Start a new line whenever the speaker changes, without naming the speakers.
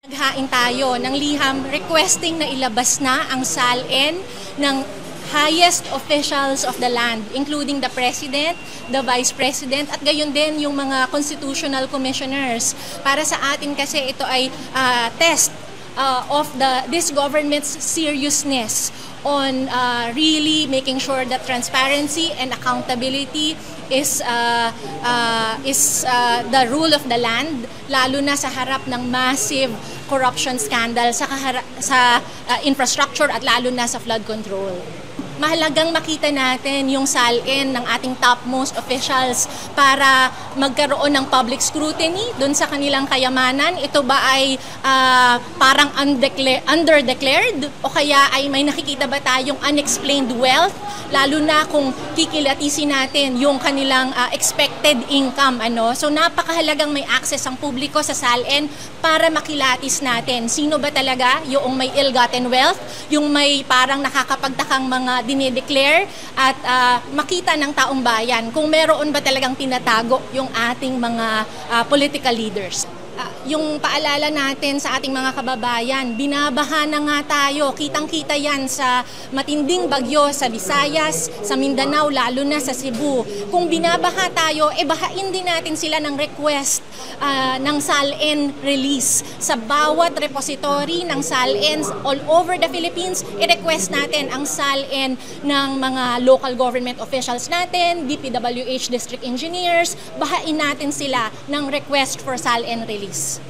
Naghain tayo ng liham requesting na ilabas na ang SALN ng highest officials of the land, including the President, the Vice President, at gayon din yung mga constitutional commissioners. Para sa atin kasi ito ay test of this government's seriousness on really making sure that transparency and accountability is the rule of the land, lalo na sa harap ng massive corruption scandal sa infrastructure at lalo na sa flood control. Mahalagang makita natin yung SALN ng ating topmost officials para magkaroon ng public scrutiny dun sa kanilang kayamanan. Ito ba ay parang underdeclared o kaya ay may nakikita ba tayong unexplained wealth? Lalo na kung kikilatisin natin yung kanilang expected income. So napakahalagang may access ang publiko sa SALN para makilatis natin sino ba talaga yung may ill-gotten wealth, yung may parang nakakapagtakang mga dinideclare at makita ng taong bayan kung meron ba talagang tinatago yung ating mga political leaders. Yung paalala natin sa ating mga kababayan, binabaha na nga tayo. Kitang-kita yan sa matinding bagyo sa Visayas, sa Mindanao, lalo na sa Cebu. Kung binabaha tayo, bahain din natin sila ng request ng SALN release. Sa bawat repository ng SALN all over the Philippines, i-request natin ang SALN ng mga local government officials natin, DPWH district engineers, bahain natin sila ng request for SALN release.